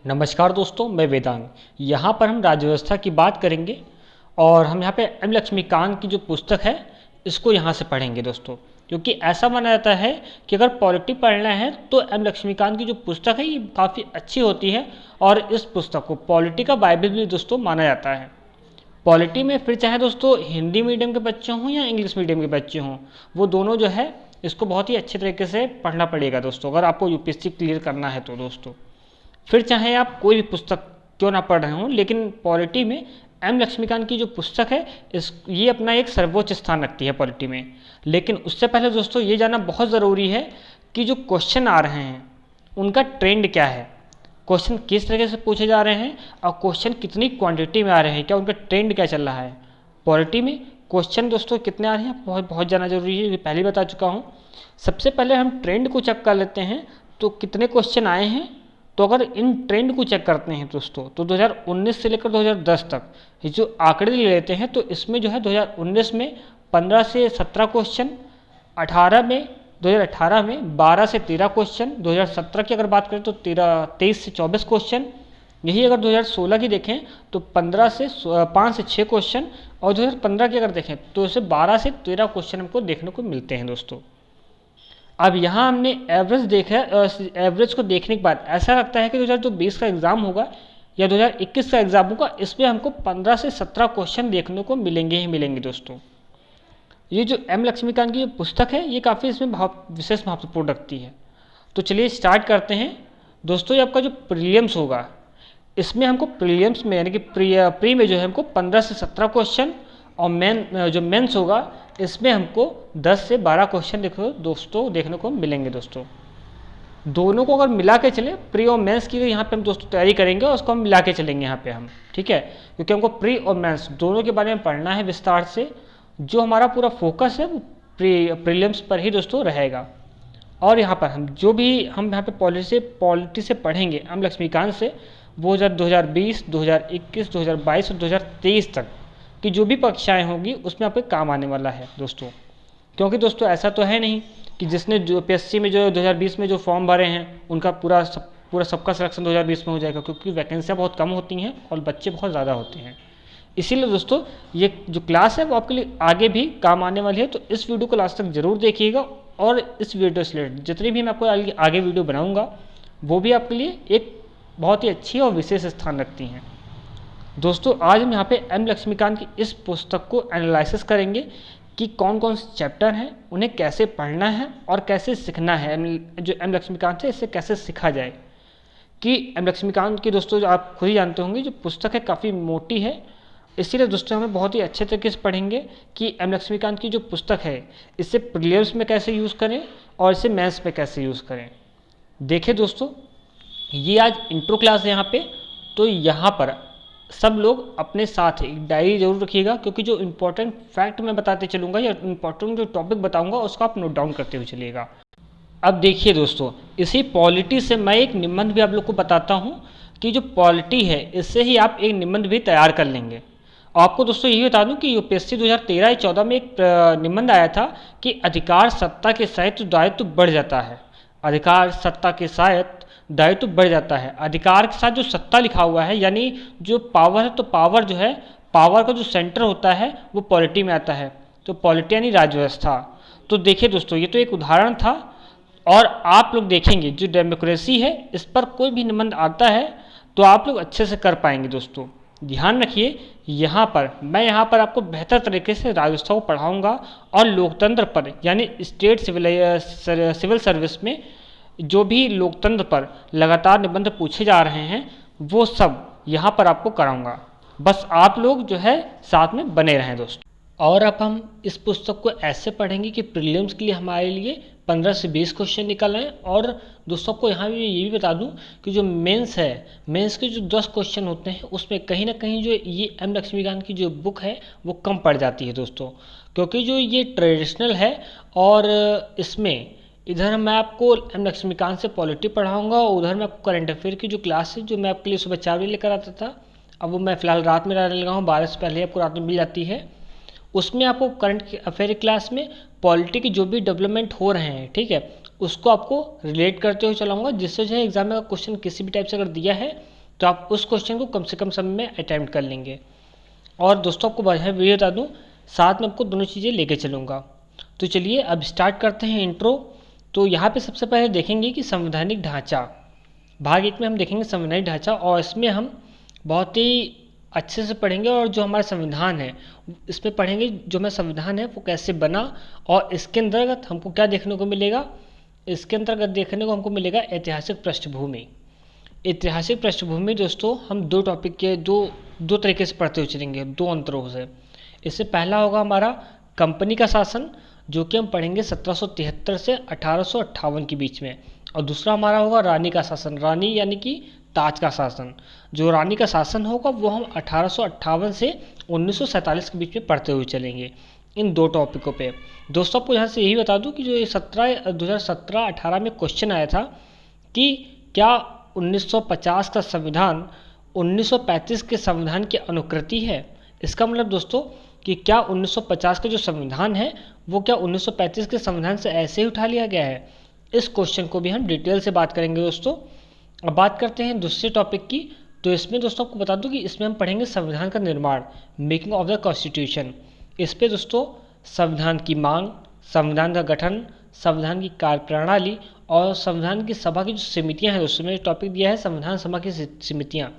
नमस्कार दोस्तों, मैं वेदांग। यहाँ पर हम राज्य व्यवस्था की बात करेंगे और हम यहाँ पे एम लक्ष्मीकांत की जो पुस्तक है इसको यहाँ से पढ़ेंगे दोस्तों। क्योंकि ऐसा माना जाता है कि अगर पॉलिटी पढ़ना है तो एम लक्ष्मीकांत की जो पुस्तक है ये काफ़ी अच्छी होती है और इस पुस्तक को पॉलिटी का बाइबल भी दोस्तों माना जाता है। पॉलिटी में फिर चाहे दोस्तों हिंदी मीडियम के बच्चे हों या इंग्लिश मीडियम के बच्चे हों, वो दोनों जो है इसको बहुत ही अच्छे तरीके से पढ़ना पड़ेगा दोस्तों, अगर आपको यूपीएससी क्लियर करना है तो दोस्तों। फिर चाहे आप कोई भी पुस्तक क्यों ना पढ़ रहे हों, लेकिन पॉलिटी में एम लक्ष्मीकांत की जो पुस्तक है ये अपना एक सर्वोच्च स्थान रखती है पॉलिटी में। लेकिन उससे पहले दोस्तों ये जानना बहुत ज़रूरी है कि जो क्वेश्चन आ रहे हैं उनका ट्रेंड क्या है, क्वेश्चन किस तरीके से पूछे जा रहे हैं और क्वेश्चन कितनी क्वांटिटी में आ रहे हैं, क्या उनका ट्रेंड क्या चल रहा है। पॉलिटी में क्वेश्चन दोस्तों कितने आ रहे हैं बहुत बहुत जानना जरूरी है, ये पहले बता चुका हूँ। सबसे पहले हम ट्रेंड को चेक कर लेते हैं तो कितने क्वेश्चन आए हैं। तो अगर इन ट्रेंड को चेक करते हैं दोस्तों तो 2019 से लेकर 2010 तक ये जो आंकड़े ले लेते हैं तो इसमें जो है 2019 में 15 से 17 क्वेश्चन, 2018 में 12 से 13 क्वेश्चन, 2017 की अगर बात करें तो 23 से 24 क्वेश्चन। यही अगर 2016 की देखें तो 5 से 6 क्वेश्चन और 2015 की अगर देखें तो इसे 12 से 13 क्वेश्चन हमको देखने को मिलते हैं दोस्तों। अब यहाँ हमने एवरेज देखा, एवरेज को देखने के बाद ऐसा लगता है कि 2020 का एग्ज़ाम होगा या 2021 का एग्ज़ाम होगा, इसमें हमको 15 से 17 क्वेश्चन देखने को मिलेंगे ही मिलेंगे दोस्तों। ये जो एम लक्ष्मीकांत की पुस्तक है ये काफ़ी इसमें विशेष महत्वपूर्ण रखती है। तो चलिए स्टार्ट करते हैं दोस्तों। ये आपका जो प्रीलिम्स होगा इसमें हमको प्रीलिम्स में यानी कि प्री में जो है हमको 15 से 17 क्वेश्चन और मेंस होगा इसमें हमको 10 से 12 क्वेश्चन देखने को मिलेंगे दोस्तों। दोनों को अगर मिला के चले, प्री और मेंस की यहाँ पे हम दोस्तों तैयारी करेंगे और उसको हम मिला के चलेंगे यहाँ पे हम, ठीक है। क्योंकि हमको प्री और मेंस दोनों के बारे में पढ़ना है विस्तार से। जो हमारा पूरा फोकस है वो प्रीलिम्स पर ही दोस्तों रहेगा। और यहाँ पर हम यहाँ पे पॉलिटी से पढ़ेंगे एम लक्ष्मीकांत से, वो 2020, 2021, 2022 और 2023 तक कि जो भी परीक्षाएं होंगी उसमें आपके काम आने वाला है दोस्तों। क्योंकि दोस्तों ऐसा तो है नहीं कि जिसने जो पीएससी में जो 2020 में जो फॉर्म भरे हैं उनका पूरा सबका सिलेक्शन 2020 में हो जाएगा, क्योंकि वैकेंसियाँ बहुत कम होती हैं और बच्चे बहुत ज़्यादा होते हैं। इसीलिए दोस्तों ये जो क्लास है वो आपके लिए आगे भी काम आने वाली है। तो इस वीडियो को लास्ट तक जरूर देखिएगा और इस वीडियो से रिलेटेड जितनी भी मैं आपको आगे वीडियो बनाऊँगा वो भी आपके लिए एक बहुत ही अच्छी और विशेष स्थान रखती हैं दोस्तों। आज हम यहाँ पे एम लक्ष्मीकांत की इस पुस्तक को एनालिसिस करेंगे कि कौन कौन से चैप्टर हैं, उन्हें कैसे पढ़ना है और कैसे सीखना है। जो एम लक्ष्मीकांत है इससे कैसे सीखा जाए कि एम लक्ष्मीकांत की दोस्तों जो आप खुद ही जानते होंगे जो पुस्तक है काफ़ी मोटी है। इसीलिए दोस्तों हमें बहुत ही अच्छे तरीके से पढ़ेंगे कि एम लक्ष्मीकांत की जो पुस्तक है इसे प्रीलिम्स में कैसे यूज़ करें और इसे मेंस में कैसे यूज़ करें। देखिए दोस्तों ये आज इंट्रो क्लास है यहाँ पे, तो यहाँ पर सब लोग अपने साथ एक डायरी जरूर रखिएगा, क्योंकि जो इम्पोर्टेंट फैक्ट मैं बताते चलूँगा या इम्पोर्टेंट जो टॉपिक बताऊँगा उसको आप नोट डाउन करते हुए चलिएगा। अब देखिए दोस्तों इसी पॉलिटी से मैं एक निबंध भी आप लोग को बताता हूँ कि जो पॉलिटी है इससे ही आप एक निबंध भी तैयार कर लेंगे। आपको दोस्तों ये बता दूं कि यूपीएससी 2013 या 14 में एक निबंध आया था कि अधिकार सत्ता के साथ दायित्व बढ़ जाता है। अधिकार सत्ता के साथ दायित्व बढ़ जाता है। अधिकार के साथ जो सत्ता लिखा हुआ है यानी जो पावर है, तो पावर जो है पावर का जो सेंटर होता है वो पॉलिटी में आता है। तो पॉलिटी यानी राज्य व्यवस्था। तो देखिए दोस्तों ये तो एक उदाहरण था और आप लोग देखेंगे जो डेमोक्रेसी है इस पर कोई भी निबंध आता है तो आप लोग अच्छे से कर पाएंगे दोस्तों। ध्यान रखिए यहाँ पर मैं आपको बेहतर तरीके से राज्य व्यवस्था को पढ़ाऊँगा और लोकतंत्र पर यानी स्टेट सिविल सर्विस में जो भी लोकतंत्र पर लगातार निबंध पूछे जा रहे हैं वो सब यहाँ पर आपको कराऊंगा। बस आप लोग जो है साथ में बने रहें दोस्तों। और अब हम इस पुस्तक को ऐसे पढ़ेंगे कि प्रीलिम्स के लिए हमारे लिए 15 से 20 क्वेश्चन निकल आए। और दोस्तों को यहाँ भी ये भी बता दूं कि जो मेंस है, मेंस के जो 10 क्वेश्चन होते हैं उसमें कहीं ना कहीं जो ये एम लक्ष्मीकांत की जो बुक है वो कम पड़ जाती है दोस्तों, क्योंकि जो ये ट्रेडिशनल है और इसमें इधर मैं आपको एम लक्ष्मीकांत से पॉलिटी पढ़ाऊंगा और उधर मैं आपको करंट अफेयर की जो क्लास है जो मैं आपके लिए सुबह 4 बजे लेकर आता था, अब वो मैं फिलहाल रात में डालने लगा हूँ, 12 से पहले आपको रात में मिल जाती है। उसमें आपको करंट अफेयर क्लास में पॉलिटी की जो भी डेवलपमेंट हो रहे हैं, ठीक है, उसको आपको रिलेट करते हुए चलाऊंगा, जिससे जो है एग्जाम में क्वेश्चन किसी भी टाइप से अगर दिया है तो आप उस क्वेश्चन को कम से कम समय में अटैम्प्ट कर लेंगे। और दोस्तों आपको वीडियो बता दूँ, साथ में आपको दोनों चीज़ें लेके चलूँगा। तो चलिए अब स्टार्ट करते हैं इंट्रो। तो यहाँ पे सबसे पहले देखेंगे कि संवैधानिक ढांचा, भाग 1 में हम देखेंगे संवैधानिक ढांचा, और इसमें हम बहुत ही अच्छे से पढ़ेंगे। और जो हमारा संविधान है इसमें पढ़ेंगे, जो हमारा संविधान है वो कैसे बना, और इसके अंतर्गत हमको क्या देखने को मिलेगा। इसके अंतर्गत देखने को हमको मिलेगा ऐतिहासिक पृष्ठभूमि। ऐतिहासिक पृष्ठभूमि दोस्तों हम दो टॉपिक के दो तरीके से पढ़ते हुए चलेंगे, दो अंतरों से। इससे पहला होगा हमारा कंपनी का शासन, जो कि हम पढ़ेंगे 1773 से 1858 के बीच में। और दूसरा हमारा होगा रानी का शासन, रानी यानी कि ताज का शासन। जो रानी का शासन होगा वो हम 1858 से 1947 के बीच में पढ़ते हुए चलेंगे, इन दो टॉपिकों पे। दोस्तों आपको यहाँ से यही बता दूं कि जो 2017-18 में क्वेश्चन आया था कि क्या 1950 का संविधान 1935 के संविधान की अनुकृति है। इसका मतलब दोस्तों कि क्या 1950 का जो संविधान है वो क्या 1935 के संविधान से ऐसे ही उठा लिया गया है। इस क्वेश्चन को भी हम डिटेल से बात करेंगे दोस्तों। अब बात करते हैं दूसरे टॉपिक की। तो इसमें दोस्तों आपको बता दूं कि इसमें हम पढ़ेंगे संविधान का निर्माण, मेकिंग ऑफ द कॉन्स्टिट्यूशन। इस पे दोस्तों संविधान की मांग, संविधान का गठन, संविधान की कार्यप्रणाली और संविधान की सभा की जो समितियां हैं, उसमें टॉपिक दिया है संविधान सभा की समितियां।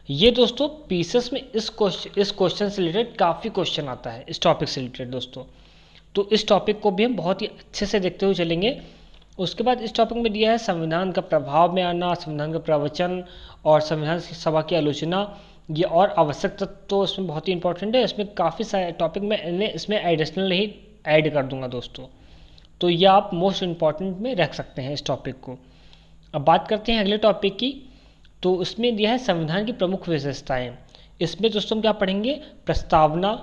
ये दोस्तों पीसेस में इस क्वेश्चन से रिलेटेड काफ़ी क्वेश्चन आता है, इस टॉपिक से रिलेटेड दोस्तों। तो इस टॉपिक को भी हम बहुत ही अच्छे से देखते हुए चलेंगे। उसके बाद इस टॉपिक में दिया है संविधान का प्रभाव में आना, संविधान का प्रवचन और संविधान सभा की आलोचना। ये और आवश्यक तत्व तो इसमें बहुत ही इंपॉर्टेंट है। इसमें काफ़ी सारे टॉपिक में इसमें एडिशनल ही ऐड कर दूंगा दोस्तों। तो ये आप मोस्ट इम्पॉर्टेंट में रख सकते हैं इस टॉपिक को। अब बात करते हैं अगले टॉपिक की। तो इसमें दिया है संविधान की प्रमुख विशेषताएं। इसमें दोस्तों हम क्या पढ़ेंगे, प्रस्तावना,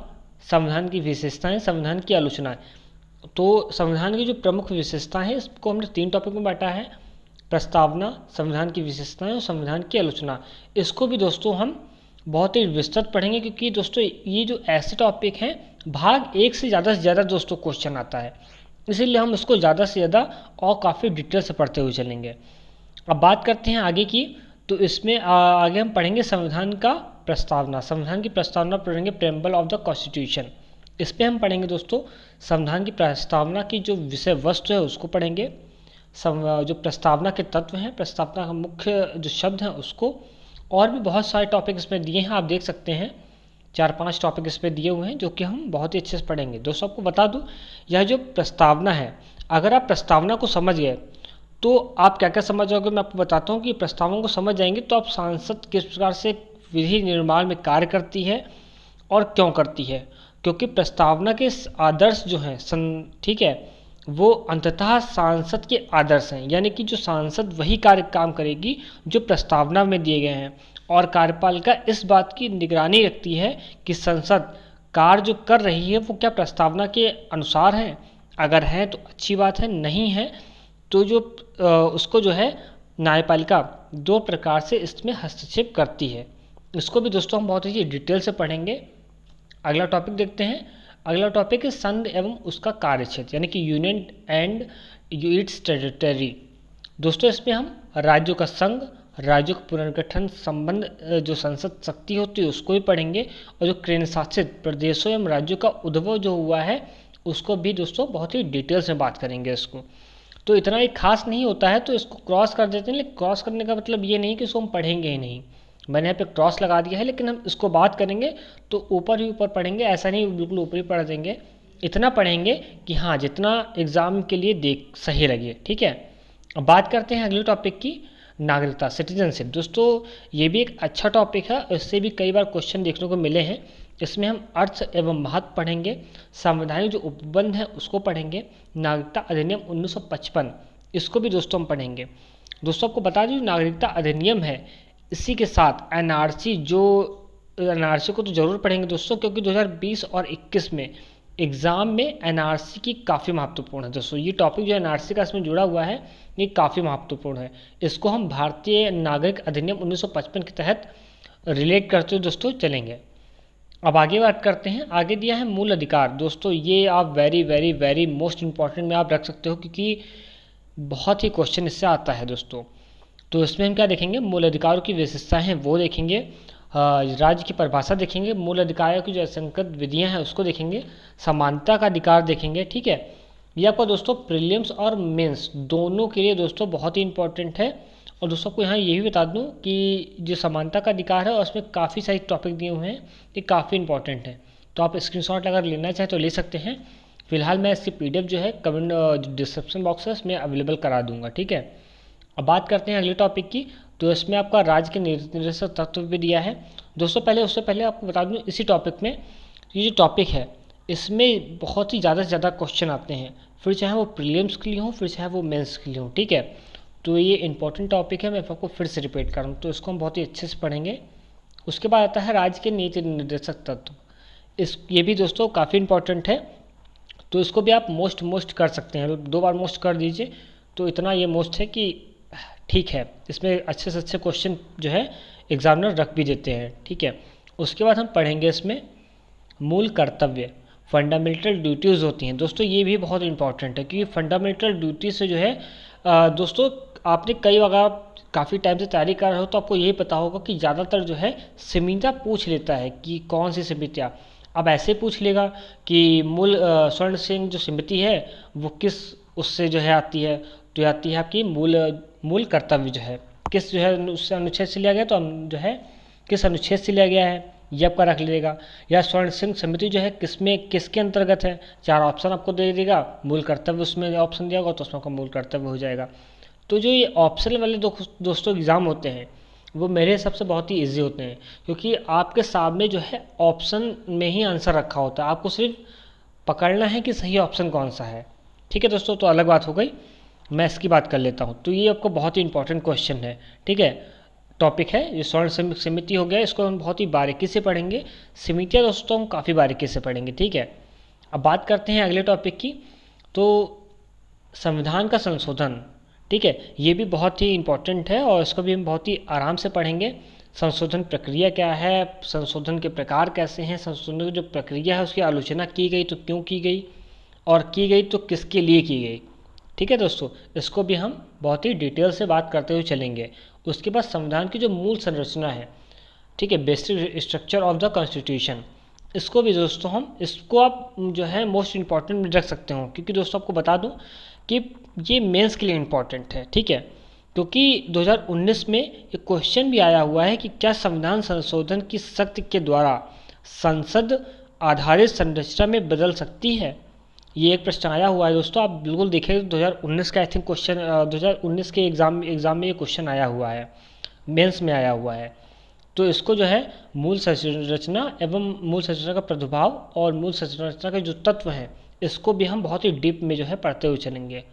संविधान की विशेषताएं, संविधान की आलोचना। तो संविधान की जो प्रमुख विशेषताएं हैं इसको हमने 3 टॉपिक में बांटा है, प्रस्तावना, संविधान की विशेषताएं और संविधान की आलोचना। इसको भी दोस्तों हम बहुत ही विस्तृत पढ़ेंगे, क्योंकि दोस्तों ये जो ऐसे टॉपिक हैं भाग 1 से ज़्यादा दोस्तों क्वेश्चन आता है, इसीलिए हम इसको ज़्यादा से ज़्यादा और काफ़ी डिटेल से पढ़ते हुए चलेंगे। अब बात करते हैं आगे की। तो इसमें आगे हम पढ़ेंगे संविधान का प्रस्तावना, संविधान की प्रस्तावना पढ़ेंगे, प्रेम्बल ऑफ द कॉन्स्टिट्यूशन। इस पर हम पढ़ेंगे दोस्तों संविधान की प्रस्तावना की जो विषय वस्तु है उसको पढ़ेंगे, जो प्रस्तावना के तत्व हैं, प्रस्तावना का मुख्य जो शब्द हैं उसको, और भी बहुत सारे टॉपिक इसमें दिए हैं, आप देख सकते हैं 4-5 टॉपिक इसमें दिए हुए हैं जो कि हम बहुत ही अच्छे से पढ़ेंगे। दोस्तों आपको बता दूं, यह जो प्रस्तावना है, अगर आप प्रस्तावना को समझ गए तो आप क्या क्या समझ जाओगे, मैं आपको बताता हूँ कि प्रस्तावना को समझ जाएंगे तो आप संसद किस प्रकार से विधि निर्माण में कार्य करती है और क्यों करती है। क्योंकि प्रस्तावना के आदर्श जो हैं ठीक है, वो अंततः सांसद के आदर्श हैं, यानी कि जो सांसद वही काम करेगी जो प्रस्तावना में दिए गए हैं। और कार्यपालिका इस बात की निगरानी रखती है कि संसद कार्य जो कर रही है वो क्या प्रस्तावना के अनुसार है। अगर है तो अच्छी बात है, नहीं है तो जो उसको जो है न्यायपालिका 2 प्रकार से इसमें हस्तक्षेप करती है। इसको भी दोस्तों हम बहुत ही डिटेल से पढ़ेंगे। अगला टॉपिक देखते हैं। अगला टॉपिक है संघ एवं उसका कार्यक्षेत्र, यानी कि यूनियन एंड इट्स टेरिटरी। दोस्तों इसमें हम राज्यों का संघ, राज्यों का पुनर्गठन संबंध, जो संसद शक्ति होती है उसको भी पढ़ेंगे, और जो केंद्र शासित प्रदेशों एवं राज्यों का उद्भव जो हुआ है उसको भी दोस्तों बहुत ही डिटेल से बात करेंगे। इसको तो इतना ही खास नहीं होता है तो इसको क्रॉस कर देते हैं, लेकिन क्रॉस करने का मतलब ये नहीं कि इसको हम पढ़ेंगे ही नहीं। मैंने यहाँ पे क्रॉस लगा दिया है, लेकिन हम इसको बात करेंगे तो ऊपर ही ऊपर पढ़ेंगे, ऐसा नहीं बिल्कुल ऊपर ही पढ़ देंगे। इतना पढ़ेंगे कि हाँ जितना एग्जाम के लिए देख सही लगे, ठीक है। अब बात करते हैं अगले टॉपिक की, नागरिकता, सिटीजनशिप। दोस्तों ये भी एक अच्छा टॉपिक है, इससे भी कई बार क्वेश्चन देखने को मिले हैं। इसमें हम अर्थ एवं महत्व पढ़ेंगे, संवैधानिक जो उपबंध है उसको पढ़ेंगे, नागरिकता अधिनियम 1955 इसको भी दोस्तों हम पढ़ेंगे। दोस्तों आपको बता दें नागरिकता अधिनियम है, इसी के साथ एनआरसी, जो एनआरसी को तो ज़रूर पढ़ेंगे दोस्तों, क्योंकि 2020 और 21 में एग्ज़ाम में एनआरसी की काफ़ी महत्वपूर्ण है दोस्तों। ये टॉपिक जो एनआरसी का इसमें जुड़ा हुआ है ये काफ़ी महत्वपूर्ण है। इसको हम भारतीय नागरिक अधिनियम 1955 के तहत रिलेट करते हुए दोस्तों चलेंगे। अब आगे बात करते हैं। आगे दिया है मूल अधिकार। दोस्तों ये आप very very very most important में आप रख सकते हो, क्योंकि बहुत ही क्वेश्चन इससे आता है दोस्तों। तो इसमें हम क्या देखेंगे, मूल अधिकारों की विशेषताएं हैं वो देखेंगे, राज्य की परिभाषा देखेंगे, मूल अधिकारों की जो असंगत विधियां हैं उसको देखेंगे, समानता का अधिकार देखेंगे। ठीक है, ये आपका दोस्तों प्रीलिम्स और मेंस दोनों के लिए दोस्तों बहुत ही इंपॉर्टेंट है। और दोस्तों को यहाँ ये भी बता दूँ कि जो समानता का अधिकार है उसमें काफ़ी सारे टॉपिक दिए हुए हैं, ये काफ़ी इंपॉर्टेंट है। तो आप स्क्रीनशॉट अगर लेना चाहें तो ले सकते हैं। फिलहाल मैं इसकी PDF जो है कमेंट डिस्क्रिप्शन बॉक्स है उसमें अवेलेबल करा दूंगा। ठीक है, अब बात करते हैं अगले टॉपिक की। तो इसमें आपका राज्य के निर्देशक तत्व भी दिया है दोस्तों। उससे पहले आपको बता दूं इसी टॉपिक में, ये जो टॉपिक है इसमें बहुत ही ज़्यादा से ज़्यादा क्वेश्चन आते हैं, फिर चाहे वो प्रीलिम्स के लिए हो फिर चाहे वो मेंस के लिए हो। ठीक है, तो ये इंपॉर्टेंट टॉपिक है, मैं आपको फिर से रिपीट कर रहा हूँ, तो इसको हम बहुत ही अच्छे से पढ़ेंगे। उसके बाद आता है राज्य के नीति निर्देशक तत्व, ये भी दोस्तों काफ़ी इंपॉर्टेंट है, तो इसको भी आप मोस्ट कर सकते हैं, 2 बार मोस्ट कर दीजिए तो इतना ये मोस्ट है कि ठीक है, इसमें अच्छे से अच्छे क्वेश्चन जो है एग्जामिनर रख भी देते हैं। ठीक है, उसके बाद हम पढ़ेंगे इसमें मूल कर्तव्य, फंडामेंटल ड्यूटीज़ होती हैं दोस्तों, ये भी बहुत इंपॉर्टेंट है क्योंकि फंडामेंटल ड्यूटी से जो है दोस्तों आपने कई अगर काफ़ी टाइम से तैयारी कर रहे हो तो आपको यही पता होगा कि ज़्यादातर जो है समितियाँ पूछ लेता है कि कौन सी समितियाँ। अब ऐसे पूछ लेगा कि मूल स्वर्ण सिंह जो समिति है वो किस उससे जो है आती है, तो आती है आपकी मूल कर्तव्य जो है किस जो है उससे अनुच्छेद से लिया गया, तो हम जो है किस अनुच्छेद से लिया गया है ये आपका रख लीजिएगा। या स्वर्ण सिंह समिति जो है किसके अंतर्गत है, 4 ऑप्शन आपको दे देगा, मूल कर्तव्य उसमें ऑप्शन दिया होगा तो उसमें आपका मूल कर्तव्य हो जाएगा। तो जो ये ऑप्शनल वाले दोस्तों एग्ज़ाम होते हैं वो मेरे हिसाब से बहुत ही इजी होते हैं, क्योंकि आपके सामने जो है ऑप्शन में ही आंसर रखा होता है, आपको सिर्फ पकड़ना है कि सही ऑप्शन कौन सा है। ठीक है दोस्तों, तो अलग बात हो गई, मैं इसकी बात कर लेता हूँ। तो ये आपको बहुत ही इंपॉर्टेंट क्वेश्चन है। ठीक है, टॉपिक है ये स्वर्ण समिति हो गया, इसको हम बहुत ही बारीकी से पढ़ेंगे। समितियाँ दोस्तों हम काफ़ी बारीकी से पढ़ेंगे। ठीक है, अब बात करते हैं अगले टॉपिक की। तो संविधान का संशोधन, ठीक है, ये भी बहुत ही इम्पोर्टेंट है और इसको भी हम बहुत ही आराम से पढ़ेंगे। संशोधन प्रक्रिया क्या है, संशोधन के प्रकार कैसे हैं, संशोधन की जो प्रक्रिया है उसकी आलोचना की गई तो क्यों की गई, और की गई तो किसके लिए की गई। ठीक है दोस्तों, इसको भी हम बहुत ही डिटेल से बात करते हुए चलेंगे। उसके बाद संविधान की जो मूल संरचना है, ठीक है, basic structure of the constitution, इसको भी दोस्तों हम इसको आप जो है मोस्ट इम्पॉर्टेंट में रख सकते हो, क्योंकि दोस्तों आपको बता दूं कि ये मेंस के लिए इम्पॉर्टेंट है। ठीक है, क्योंकि 2019 में एक क्वेश्चन भी आया हुआ है कि क्या संविधान संशोधन की शक्ति के द्वारा संसद आधारित संरचना में बदल सकती है, ये एक प्रश्न आया हुआ है दोस्तों। आप बिल्कुल देखें 2019 का आई थिंक क्वेश्चन 2019 के एग्ज़ाम में ये क्वेश्चन आया हुआ है, मेंस में आया हुआ है। तो इसको जो है मूल संरचना एवं मूल संरचना का प्रभाव और मूल संरचना के जो तत्व हैं इसको भी हम बहुत ही डीप में जो है पढ़ते हुए चलेंगे।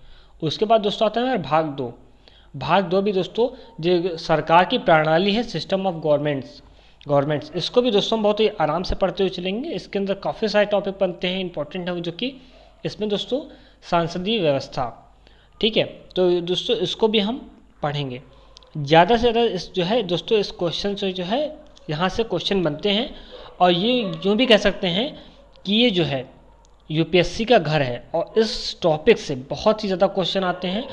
उसके बाद दोस्तों आता है भाग 2 भी दोस्तों जो सरकार की प्रणाली है, सिस्टम ऑफ गवर्नमेंट्स, इसको भी दोस्तों बहुत ही आराम से पढ़ते हुए चलेंगे। इसके अंदर काफ़ी सारे टॉपिक बनते हैं, इंपॉर्टेंट है, जो कि इसमें दोस्तों सांसदीय व्यवस्था, ठीक है, तो दोस्तों इसको भी हम पढ़ेंगे। ज़्यादा से ज़्यादा इस जो है दोस्तों इस क्वेश्चन से जो है यहाँ से क्वेश्चन बनते हैं, और ये यूँ भी कह सकते हैं कि ये जो है यूपीएससी का घर है और इस टॉपिक से बहुत ही ज़्यादा क्वेश्चन आते हैं।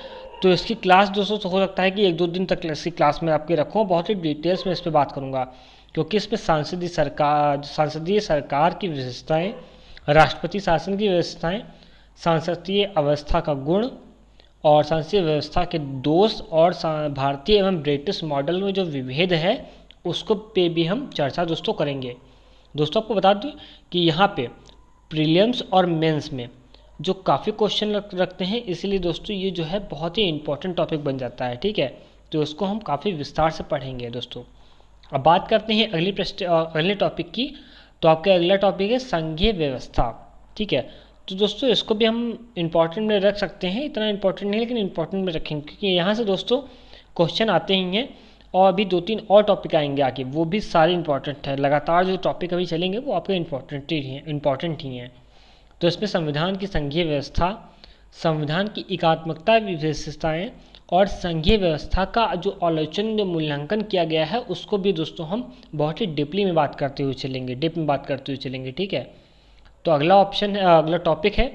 तो इसकी क्लास दोस्तों तो हो सकता है कि 1-2 दिन तक इसकी क्लास में आपके रखूँ, बहुत ही डिटेल्स में इस पर बात करूँगा, क्योंकि इसमें सांसदीय सरकार की विशेषताएँ, राष्ट्रपति शासन की व्यवस्थाएँ, सांसदीय अवस्था का गुण और संसदीय व्यवस्था के दोष और भारतीय एवं ब्रिटिश मॉडल में जो विभेद है उसको पे भी हम चर्चा दोस्तों करेंगे। दोस्तों आपको बता दूं कि यहाँ पे प्रीलिम्स और मेंस में जो काफ़ी क्वेश्चन रखते हैं, इसलिए दोस्तों ये जो है बहुत ही इंपॉर्टेंट टॉपिक बन जाता है। ठीक है, तो इसको हम काफ़ी विस्तार से पढ़ेंगे दोस्तों। अब बात करते हैं अगले टॉपिक की। तो आपका अगला टॉपिक है संघीय व्यवस्था। ठीक है, तो दोस्तों इसको भी हम इम्पॉर्टेंट में रख सकते हैं, इतना इम्पॉर्टेंट नहीं लेकिन इम्पॉर्टेंट में रखेंगे, क्योंकि यहाँ से दोस्तों क्वेश्चन आते ही हैं और अभी 2-3 और टॉपिक आएंगे आगे, वो भी सारे इंपॉर्टेंट है। लगातार जो टॉपिक अभी चलेंगे वो आपके इम्पॉर्टेंट ही हैं। तो इसमें संविधान की संघीय व्यवस्था, संविधान की एकात्मकता विशेषताएँ और संघीय व्यवस्था का जो आलोचन जो मूल्यांकन किया गया है उसको भी दोस्तों हम बहुत ही डीपली में बात करते हुए चलेंगे। ठीक है, तो अगला टॉपिक है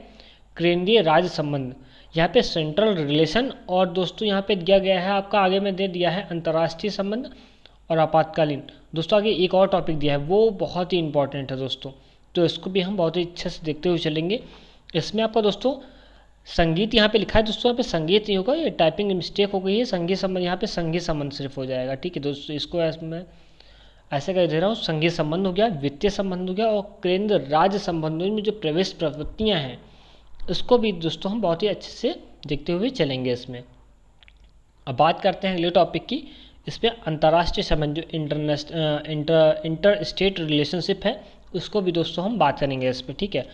केंद्रीय राज्य संबंध, यहाँ पे सेंट्रल रिलेशन, और दोस्तों यहाँ पे दिया गया है आपका, आगे में दे दिया है अंतर्राष्ट्रीय संबंध और आपातकालीन। दोस्तों आगे एक और टॉपिक दिया है, वो बहुत ही इंपॉर्टेंट है दोस्तों, तो इसको भी हम बहुत ही अच्छे से देखते हुए चलेंगे। इसमें आपका दोस्तों संगीत यहाँ पे लिखा है दोस्तों, यहाँ पे संगीत नहीं होगा, ये टाइपिंग मिस्टेक हो गई है, संगीत संबंध यहाँ पे संगीत संबंध सिर्फ हो जाएगा। ठीक है दोस्तों, इसको मैं ऐसे कर दे रहा हूँ, संगीत संबंध हो गया, वित्तीय संबंध हो गया, और केंद्र राज्य संबंधों में जो प्रवेश प्रवृत्तियाँ हैं इसको भी दोस्तों हम बहुत ही अच्छे से देखते हुए चलेंगे इसमें। अब बात करते हैं अगले टॉपिक की। इसमें अंतर्राष्ट्रीय संबंध जो इंटर स्टेट रिलेशनशिप है उसको भी दोस्तों हम बात करेंगे इस पर। ठीक है,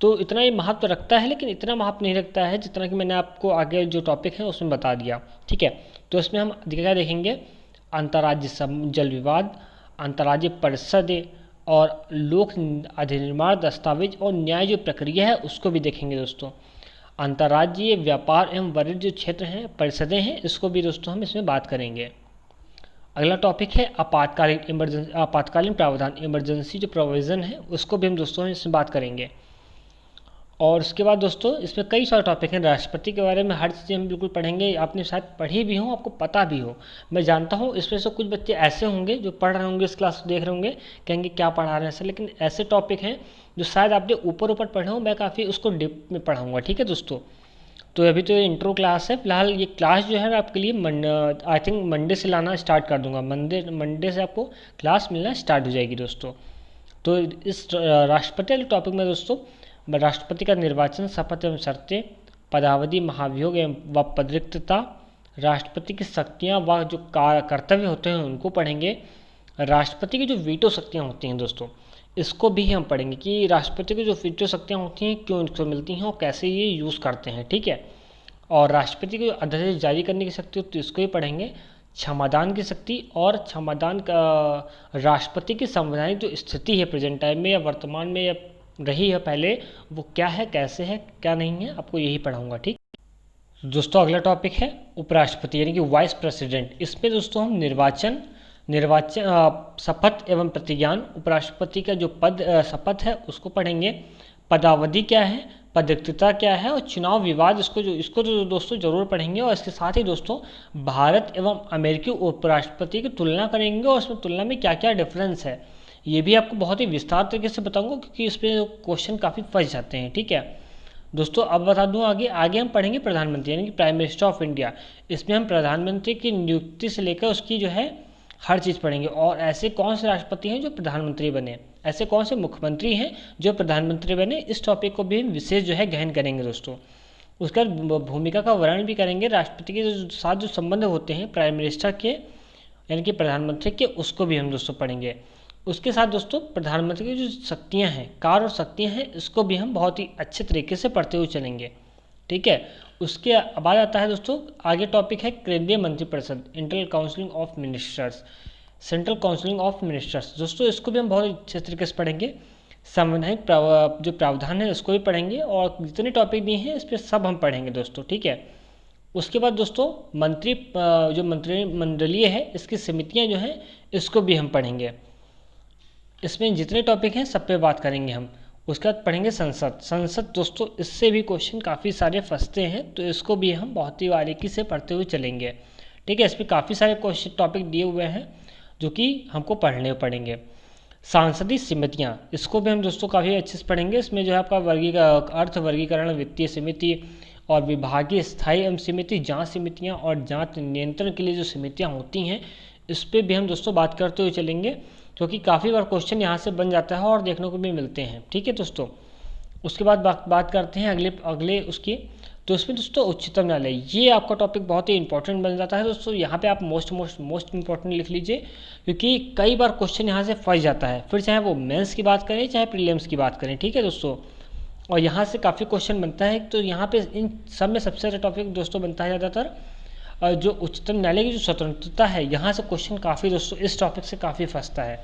तो इतना ही महत्व रखता है, लेकिन इतना महत्व नहीं रखता है जितना कि मैंने आपको आगे जो टॉपिक है उसमें बता दिया। ठीक है, तो इसमें हम क्या देखेंगे, अंतर्राज्यीय जल विवाद, अंतर्राज्यीय परिषदें और लोक अधिनिर्माण दस्तावेज और न्याय जो प्रक्रिया है उसको भी देखेंगे दोस्तों। अंतर्राज्यीय व्यापार एवं वाणिज्य जो क्षेत्र हैं, परिषदें हैं, इसको भी दोस्तों हम इसमें बात करेंगे। अगला टॉपिक है आपातकालीन प्रावधान, इमरजेंसी जो प्रोविज़न है उसको भी हम दोस्तों इसमें बात करेंगे। और उसके बाद दोस्तों इसमें कई सारे टॉपिक हैं, राष्ट्रपति के बारे में हर चीज़ हम बिल्कुल पढ़ेंगे, आपने शायद पढ़ी भी हो, आपको पता भी हो, मैं जानता हूँ। इसमें से कुछ बच्चे ऐसे होंगे जो पढ़ रहे होंगे, इस क्लास को देख रहे होंगे, कहेंगे क्या पढ़ा रहे हैं ऐसे, लेकिन ऐसे टॉपिक हैं जो शायद आपने ऊपर ऊपर पढ़े हो, मैं काफ़ी उसको डिप में पढ़ाऊँगा। ठीक है दोस्तों, तो अभी तो ये इंट्रो क्लास है, फिलहाल ये क्लास जो है आपके लिए आई थिंक मंडे से लाना स्टार्ट कर दूंगा, मंडे से आपको क्लास मिलना स्टार्ट हो जाएगी दोस्तों। तो इस राष्ट्रपति वाले टॉपिक में दोस्तों राष्ट्रपति का निर्वाचन, शपथ एवं शर्तें, पदावधि, महाभियोग व पदरिक्तता, राष्ट्रपति की शक्तियाँ व जो कर्तव्य होते हैं उनको पढ़ेंगे। राष्ट्रपति की जो वीटो शक्तियाँ होती हैं दोस्तों इसको भी हम पढ़ेंगे कि राष्ट्रपति की जो वीटो शक्तियाँ होती हैं क्यों इनको मिलती हैं और कैसे ये यूज़ करते हैं। ठीक है, और राष्ट्रपति की जो अध्यादेश जारी करने की शक्ति होती है इसको भी पढ़ेंगे। क्षमादान की शक्ति और क्षमादान का राष्ट्रपति की संवैधानिक जो स्थिति है प्रेजेंट टाइम में या वर्तमान में या रही है पहले, वो क्या है, कैसे है, क्या नहीं है, आपको यही पढ़ाऊँगा। ठीक दोस्तों, अगला टॉपिक है उपराष्ट्रपति यानी कि वाइस प्रेसिडेंट। इसमें दोस्तों हम निर्वाचन शपथ एवं प्रतिज्ञान, उपराष्ट्रपति का जो पद शपथ है उसको पढ़ेंगे, पदावधि क्या है, पदरिक्तता क्या है, और चुनाव विवाद इसको तो दोस्तों जरूर पढ़ेंगे। और इसके साथ ही दोस्तों भारत एवं अमेरिकी उपराष्ट्रपति की तुलना करेंगे और उसमें तुलना में क्या क्या डिफरेंस है ये भी आपको बहुत ही विस्तार तरीके से बताऊंगा, क्योंकि इस पर क्वेश्चन काफ़ी फंस जाते हैं। ठीक है दोस्तों, अब बता दूं आगे हम पढ़ेंगे प्रधानमंत्री यानी कि प्राइम मिनिस्टर ऑफ इंडिया। इसमें हम प्रधानमंत्री की नियुक्ति से लेकर उसकी जो है हर चीज़ पढ़ेंगे, और ऐसे कौन से राष्ट्रपति हैं जो प्रधानमंत्री बने, ऐसे कौन से मुख्यमंत्री हैं जो प्रधानमंत्री बने, इस टॉपिक को भी हम विशेष जो है गहन करेंगे दोस्तों। उसका भूमिका का वर्णन भी करेंगे, राष्ट्रपति के साथ जो संबंध होते हैं प्राइम मिनिस्टर के यानी कि प्रधानमंत्री के, उसको भी हम दोस्तों पढ़ेंगे। उसके साथ दोस्तों प्रधानमंत्री की जो शक्तियाँ हैं, कार्य और शक्तियाँ हैं, इसको भी हम बहुत ही अच्छे तरीके से पढ़ते हुए चलेंगे। ठीक है, उसके बाद आता है दोस्तों आगे टॉपिक है केंद्रीय मंत्रिपरिषद, internal counselling of ministers, central counselling of ministers. दोस्तों इसको भी हम बहुत अच्छे तरीके से पढ़ेंगे। संवैधानिक जो प्रावधान है उसको भी पढ़ेंगे, और जितने टॉपिक दिए हैं इस पर सब हम पढ़ेंगे दोस्तों। ठीक है, उसके बाद दोस्तों जो मंत्रिमंडलीय है इसकी समितियाँ जो हैं इसको भी हम पढ़ेंगे। इसमें जितने टॉपिक हैं सब पे बात करेंगे हम। उसके बाद पढ़ेंगे संसद दोस्तों, इससे भी क्वेश्चन काफ़ी सारे फंसते हैं, तो इसको भी हम बहुत ही बारीकी से पढ़ते हुए चलेंगे। ठीक है, इस पर काफ़ी सारे क्वेश्चन टॉपिक दिए हुए हैं जो कि हमको पढ़ने पड़ेंगे। सांसदीय समितियाँ, इसको भी हम दोस्तों काफ़ी अच्छे से पढ़ेंगे। इसमें जो है आपका अर्थ वर्गीकरण, वित्तीय समिति और विभागीय स्थायी एवं समिति, जाँच समितियाँ और जाँच नियंत्रण के लिए जो समितियाँ होती हैं इस पर भी हम दोस्तों बात करते हुए चलेंगे, क्योंकि काफ़ी बार क्वेश्चन यहाँ से बन जाता है और देखने को भी मिलते हैं। ठीक है दोस्तों, उसके बाद बात करते हैं अगले उसकी। तो इसमें दोस्तों उच्चतम न्यायालय, ये आपका टॉपिक बहुत ही इंपॉर्टेंट बन जाता है दोस्तों। यहाँ पे आप मोस्ट इंपॉर्टेंट लिख लीजिए, क्योंकि कई बार क्वेश्चन यहाँ से फंस जाता है, फिर चाहे वो मेंस की बात करें चाहे प्रीलिम्स की बात करें। ठीक है दोस्तों, और यहाँ से काफ़ी क्वेश्चन बनता है, तो यहाँ पे इन सब में सबसे ज़्यादा टॉपिक दोस्तों बनता है ज़्यादातर जो उच्चतम न्यायालय की जो स्वतंत्रता है, यहाँ से क्वेश्चन काफ़ी दोस्तों इस टॉपिक से काफ़ी फंसता है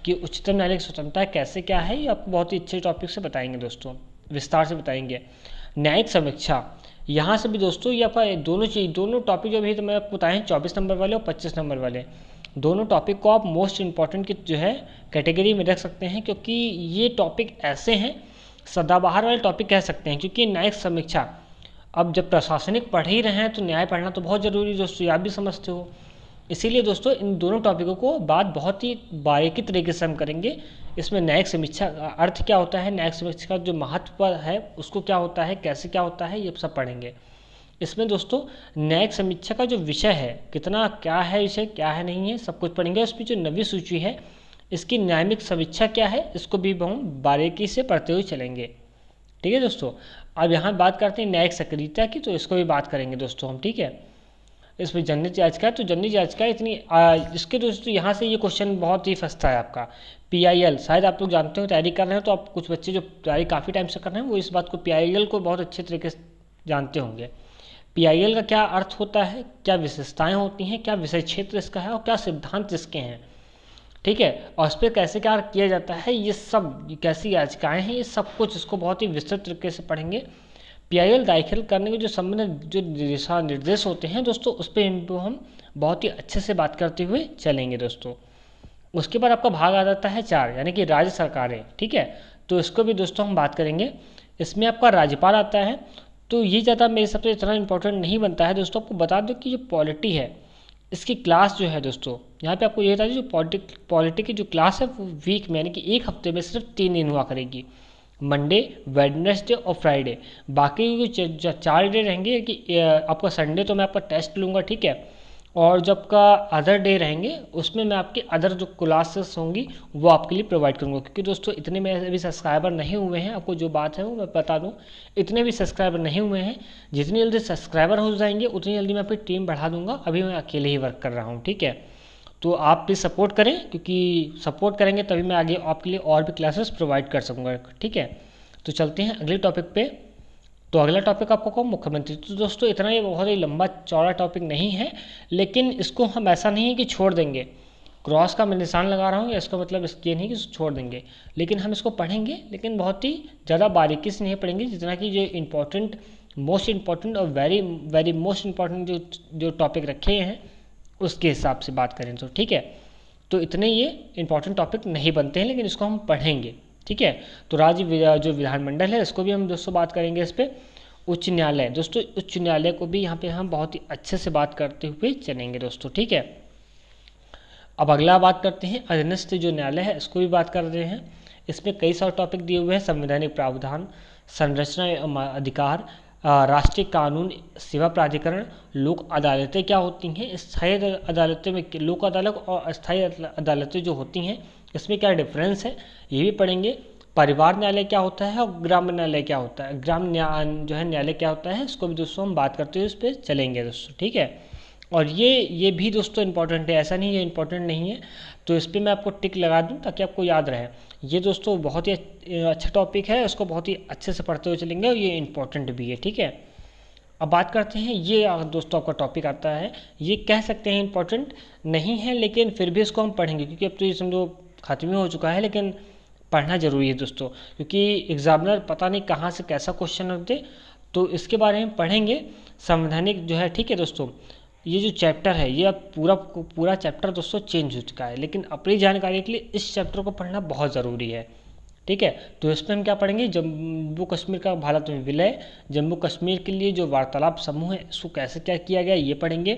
कि उच्चतम न्यायालय की स्वतंत्रता कैसे क्या है, ये आपको बहुत ही अच्छे टॉपिक से बताएंगे दोस्तों, विस्तार से बताएंगे। न्यायिक समीक्षा, यहाँ से भी दोस्तों ये आपका दोनों टॉपिक जो भी तो मैं आपको बताएं 24 नंबर वाले और 25 नंबर वाले, दोनों टॉपिक को आप मोस्ट इंपॉर्टेंट की जो है कैटेगरी में रख सकते हैं, क्योंकि ये टॉपिक ऐसे हैं सदाबहार वाले टॉपिक कह सकते हैं। क्योंकि न्यायिक समीक्षा अब जब प्रशासनिक पढ़ ही रहे हैं तो न्याय पढ़ना तो बहुत ज़रूरी है दोस्तों, ये आप भी समझते हो। इसीलिए दोस्तों इन दोनों टॉपिकों को बात बहुत ही बारीकी तरीके से हम करेंगे। इसमें न्यायिक समीक्षा अर्थ क्या होता है, न्यायिक समीक्षा का जो महत्व है उसको क्या होता है, कैसे क्या होता है, ये सब पढ़ेंगे। इसमें दोस्तों न्यायिक समीक्षा का जो विषय है, कितना क्या है विषय, क्या है नहीं है, सब कुछ पढ़ेंगे। उसमें जो नवी सूची है इसकी न्यायिक समीक्षा क्या है, इसको भी हम बारीकी से पढ़ते हुए चलेंगे। ठीक है दोस्तों। अब यहाँ बात करते हैं न्यायिक सक्रियता की, तो इसको भी बात करेंगे दोस्तों हम। ठीक है। इसमें जनहित याचिका है, तो जनहित याचिका इतनी इसके दोस्तों यहाँ से ये क्वेश्चन बहुत ही फंसता है आपका। PIL शायद आप लोग जानते हो, तैयारी कर रहे हो तो आप कुछ बच्चे जो तैयारी काफ़ी टाइम से कर रहे हैं वो इस बात को PIL को बहुत अच्छे तरीके से जानते होंगे। PIL का क्या अर्थ होता है, क्या विशेषताएं होती हैं, क्या विषय क्षेत्र इसका है और क्या सिद्धांत इसके हैं। ठीक है। और इस पर कैसे क्या किया जाता है, ये सब कैसी याचिकाएं हैं, ये सब कुछ इसको बहुत ही विस्तृत तरीके से पढ़ेंगे। PIL दाखिल करने के जो संबंधित जो दिशा निर्देश होते हैं दोस्तों, उस पर हम बहुत ही अच्छे से बात करते हुए चलेंगे दोस्तों। उसके बाद आपका भाग आ जाता है 4, यानी कि राज्य सरकारें। ठीक है। तो इसको भी दोस्तों हम बात करेंगे। इसमें आपका राज्यपाल आता है, तो ये ज़्यादा मेरे हिसाब से इतना इंपॉर्टेंट नहीं बनता है दोस्तों। आपको बता दो कि जो पॉलिटी है इसकी क्लास जो है दोस्तों, यहाँ पे आपको ये बता दीजिए जो पॉलिटी की जो क्लास है वो वीक में यानी कि एक हफ्ते में सिर्फ 3 दिन हुआ करेगी, मंडे, वेडनेसडे और फ्राइडे। बाकी जो 4 डे रहेंगे कि आपका संडे तो मैं आपका टेस्ट लूँगा। ठीक है। और जब का अदर डे रहेंगे उसमें मैं आपके अदर जो क्लासेस होंगी वो आपके लिए प्रोवाइड करूँगा, क्योंकि दोस्तों इतने में अभी सब्सक्राइबर नहीं हुए हैं। आपको जो बात है वो मैं बता दूँ, इतने भी सब्सक्राइबर नहीं हुए हैं। जितनी जल्दी सब्सक्राइबर हो जाएंगे उतनी जल्दी मैं अपनी टीम बढ़ा दूंगा। अभी मैं अकेले ही वर्क कर रहा हूँ। ठीक है। तो आप प्लीज़ सपोर्ट करें, क्योंकि सपोर्ट करेंगे तभी मैं आगे आपके लिए और भी क्लासेस प्रोवाइड कर सकूँगा। ठीक है। तो चलते हैं अगले टॉपिक पे। तो अगला टॉपिक आपको कौन, मुख्यमंत्री। तो दोस्तों इतना ये बहुत ही लंबा चौड़ा टॉपिक नहीं है, लेकिन इसको हम ऐसा नहीं है कि छोड़ देंगे। क्रॉस का मैं निशान लगा रहा हूँ, इसका मतलब ये नहीं कि छोड़ देंगे, लेकिन हम इसको पढ़ेंगे, लेकिन बहुत ही ज़्यादा बारीकी से नहीं पढ़ेंगे, जितना कि जो इम्पोर्टेंट, मोस्ट इम्पॉर्टेंट और वेरी वेरी मोस्ट इम्पॉर्टेंट जो टॉपिक रखे हैं उसके हिसाब से बात करें तो। ठीक है। तो इतने ये इंपॉर्टेंट टॉपिक नहीं बनते हैं, लेकिन इसको हम पढ़ेंगे। ठीक है। तो राज्य जो विधानमंडल है इसको भी हम दोस्तों बात करेंगे इस पर। उच्च न्यायालय दोस्तों, उच्च न्यायालय को भी यहाँ पे हम बहुत ही अच्छे से बात करते हुए चलेंगे दोस्तों। ठीक है। अब अगला बात करते हैं अधीनस्थ जो न्यायालय है, इसको भी बात कर रहे हैं। इसमें कई सारे टॉपिक दिए हुए हैं, संवैधानिक प्रावधान, संरचना एवं अधिकार, राष्ट्रीय कानून सेवा प्राधिकरण, लोक अदालतें क्या होती हैं, स्थायी अदालतें में लोक अदालत और अस्थायी अदालतें जो होती हैं इसमें क्या डिफरेंस है ये भी पढ़ेंगे। परिवार न्यायालय क्या होता है और ग्राम्य न्यायालय क्या होता है, ग्राम जो है न्यायालय क्या होता है, इसको भी दोस्तों हम बात करते हुए इस पर चलेंगे दोस्तों। ठीक है। और ये भी दोस्तों इंपॉर्टेंट है, ऐसा नहीं है इंपॉर्टेंट नहीं है, तो इस पर मैं आपको टिक लगा दूं ताकि आपको याद रहे। ये दोस्तों बहुत ही अच्छा टॉपिक है, इसको बहुत ही अच्छे से पढ़ते हुए चलेंगे और ये इंपॉर्टेंट भी है। ठीक है। अब बात करते हैं, ये दोस्तों आपका टॉपिक आता है, ये कह सकते हैं इंपॉर्टेंट नहीं है, लेकिन फिर भी इसको हम पढ़ेंगे, क्योंकि अब तो ये समझो खत्म ही हो चुका है, लेकिन पढ़ना जरूरी है दोस्तों, क्योंकि एग्जामिनर पता नहीं कहाँ से कैसा क्वेश्चन रख दे, तो इसके बारे में पढ़ेंगे। संवैधानिक जो है, ठीक है दोस्तों, ये जो चैप्टर है ये अब पूरा चैप्टर दोस्तों चेंज हो चुका है, लेकिन अपनी जानकारी के लिए इस चैप्टर को पढ़ना बहुत ज़रूरी है। ठीक है। तो इसमें हम क्या पढ़ेंगे, जम्मू कश्मीर का भारत में विलय, जम्मू कश्मीर के लिए जो वार्तालाप समूह है इसको कैसे क्या किया गया ये पढ़ेंगे।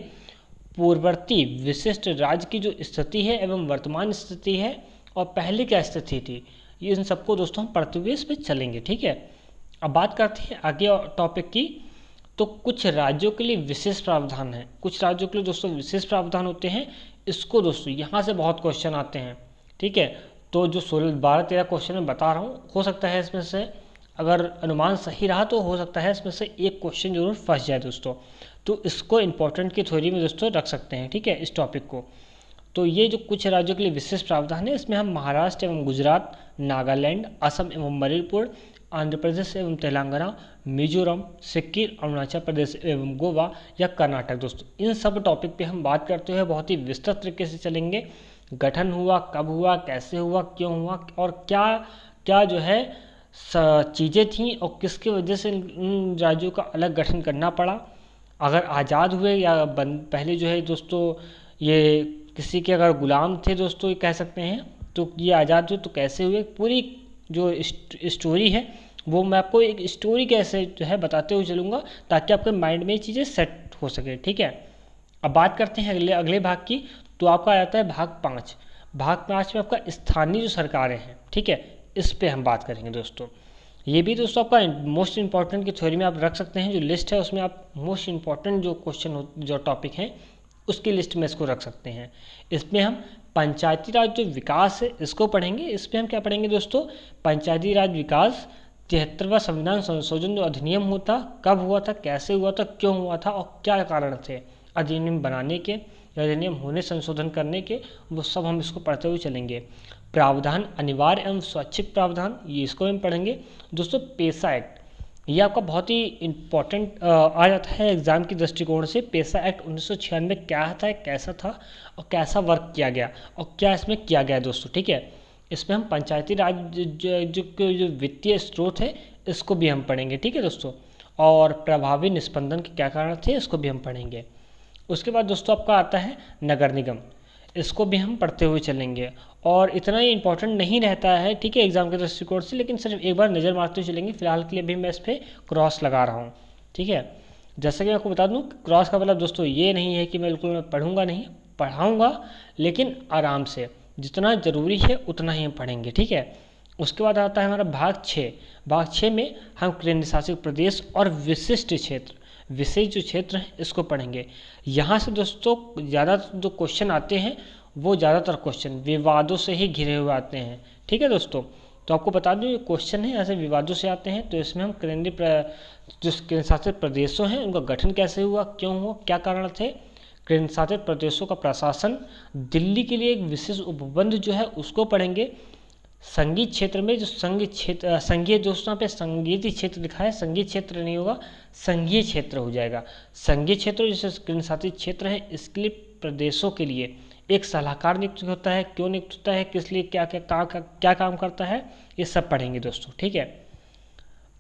पूर्ववर्ती विशिष्ट राज्य की जो स्थिति है एवं वर्तमान स्थिति है और पहले क्या स्थिति थी, ये इन सबको दोस्तों हम पढ़ते हुए इस पर चलेंगे। ठीक है। अब बात करते हैं आगे टॉपिक की। तो कुछ राज्यों के लिए विशेष प्रावधान है, कुछ राज्यों के लिए दोस्तों विशेष प्रावधान होते हैं, इसको दोस्तों यहाँ से बहुत क्वेश्चन आते हैं। ठीक है। तो जो 12-13 क्वेश्चन मैं बता रहा हूँ, हो सकता है इसमें से अगर अनुमान सही रहा तो हो सकता है इसमें से एक क्वेश्चन जरूर फंस जाए दोस्तों, तो इसको इंपॉर्टेंट की थ्योरी में दोस्तों रख सकते हैं। ठीक है, इस टॉपिक को। तो ये जो कुछ राज्यों के लिए विशेष प्रावधान है, इसमें हम महाराष्ट्र एवं गुजरात, नागालैंड, असम एवं मणिपुर, आंध्र प्रदेश एवं तेलंगाना, मिजोरम, सिक्किम, अरुणाचल प्रदेश एवं गोवा या कर्नाटक दोस्तों, इन सब टॉपिक पे हम बात करते हुए बहुत ही विस्तृत तरीके से चलेंगे। गठन हुआ, कब हुआ, कैसे हुआ, क्यों हुआ और क्या क्या जो है चीज़ें थी और किसकी वजह से इन राज्यों का अलग गठन करना पड़ा, अगर आज़ाद हुए या पहले जो है दोस्तों ये किसी के अगर गुलाम थे दोस्तों ये कह सकते हैं, तो ये आज़ाद हुए तो कैसे हुए, पूरी जो स्टोरी है वो मैं आपको एक स्टोरी कैसे जो है बताते हुए चलूँगा ताकि आपके माइंड में ये चीज़ें सेट हो सके, ठीक है। अब बात करते हैं अगले अगले भाग की। तो आपका आ जाता है भाग 5। भाग 5 में आपका स्थानीय जो सरकारें हैं, ठीक है, इस पे हम बात करेंगे दोस्तों। ये भी दोस्तों आपका मोस्ट इंपॉर्टेंट की थ्योरी में आप रख सकते हैं, जो लिस्ट है उसमें आप मोस्ट इंपॉर्टेंट जो क्वेश्चन जो टॉपिक हैं उसकी लिस्ट में इसको रख सकते हैं। इसमें हम पंचायती राज जो विकास है इसको पढ़ेंगे। इसमें हम क्या पढ़ेंगे दोस्तों, पंचायती राज विकास 73वां संविधान संशोधन जो अधिनियम होता कब हुआ था, कैसे हुआ था, क्यों हुआ था और क्या कारण थे अधिनियम बनाने के, अधिनियम होने, संशोधन करने के, वो सब हम इसको पढ़ते हुए चलेंगे। प्रावधान अनिवार्य एवं स्वैच्छिक प्रावधान, ये इसको हम पढ़ेंगे दोस्तों। पेशा एक्ट, ये आपका बहुत ही इम्पोर्टेंट आ जाता है एग्जाम की दृष्टिकोण से। पेशा एक्ट 1996 क्या था, कैसा था और कैसा वर्क किया गया और क्या इसमें किया गया दोस्तों, ठीक है। इसमें हम पंचायती राज जो वित्तीय स्रोत है इसको भी हम पढ़ेंगे, ठीक है दोस्तों। और प्रभावी निस्पंदन के क्या कारण थे इसको भी हम पढ़ेंगे। उसके बाद दोस्तों आपका आता है नगर निगम, इसको भी हम पढ़ते हुए चलेंगे। और इतना ही इंपॉर्टेंट नहीं रहता है, ठीक है, एग्जाम के दृष्टिकोण से, लेकिन सिर्फ एक बार नज़र मारते हुए चलेंगे। फिलहाल के लिए भी मैं इस पर क्रॉस लगा रहा हूँ, ठीक है। जैसा कि मैं आपको बता दूँ, क्रॉस का मतलब दोस्तों ये नहीं है कि मैं बिल्कुल मैं पढ़ूंगा नहीं, पढ़ाऊँगा लेकिन आराम से, जितना ज़रूरी है उतना ही हम पढ़ेंगे, ठीक है। उसके बाद आता है हमारा भाग 6। भाग 6 में हम केंद्र शासित प्रदेश और विशिष्ट क्षेत्र, विशेष जो क्षेत्र हैं इसको पढ़ेंगे। यहाँ से दोस्तों ज़्यादा जो क्वेश्चन आते हैं वो ज़्यादातर क्वेश्चन विवादों से ही घिरे हुए आते हैं, ठीक है दोस्तों। तो आपको बता दूं ये क्वेश्चन है ऐसे विवादों से आते हैं। तो इसमें हम जो केंद्र शासित प्रदेशों हैं उनका गठन कैसे हुआ, क्यों हुआ, क्या कारण थे, केंद्र शासित प्रदेशों का प्रशासन, दिल्ली के लिए एक विशेष उपबंध जो है उसको पढ़ेंगे। संगीत क्षेत्र में जो संघीय क्षेत्र, संघीय दोस्तों पे संगीत क्षेत्र लिखा है, संघीय क्षेत्र नहीं होगा, संघीय क्षेत्र हो जाएगा। संघीय क्षेत्र जैसे केंद्र शासित क्षेत्र है इसके लिए प्रदेशों के लिए एक सलाहकार नियुक्त होता है, क्यों नियुक्त होता है, किस लिए, क्या काम करता है, ये सब पढ़ेंगे दोस्तों, ठीक है।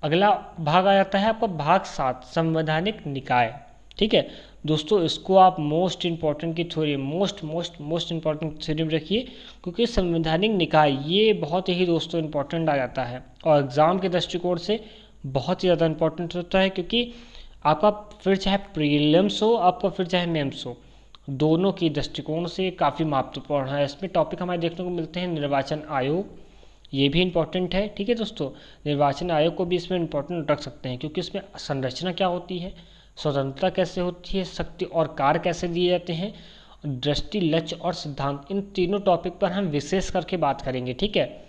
अगला भाग आ जाता है आपका भाग 7 संवैधानिक निकाय, ठीक है दोस्तों। इसको आप मोस्ट इंपॉर्टेंट की थ्योरी, मोस्ट इंपॉर्टेंट थ्योरी में रखिए, क्योंकि संवैधानिक निकाय ये बहुत ही दोस्तों इंपॉर्टेंट आ जाता है और एग्ज़ाम के दृष्टिकोण से बहुत ही ज़्यादा इंपॉर्टेंट होता है। क्योंकि आपका फिर चाहे प्रीलिम्स हो, आपका फिर चाहे मेंस हो, दोनों की दृष्टिकोण से काफ़ी महत्वपूर्ण है। इसमें टॉपिक हमारे देखने को मिलते हैं निर्वाचन आयोग, ये भी इंपॉर्टेंट है, ठीक है दोस्तों। निर्वाचन आयोग को भी इसमें इंपॉर्टेंट रख सकते हैं, क्योंकि इसमें संरचना क्या होती है, स्वतंत्रता कैसे होती है, शक्ति और कार्य कैसे दिए जाते हैं, दृष्टि, लक्ष्य और सिद्धांत, इन तीनों टॉपिक पर हम विशेष करके बात करेंगे, ठीक है।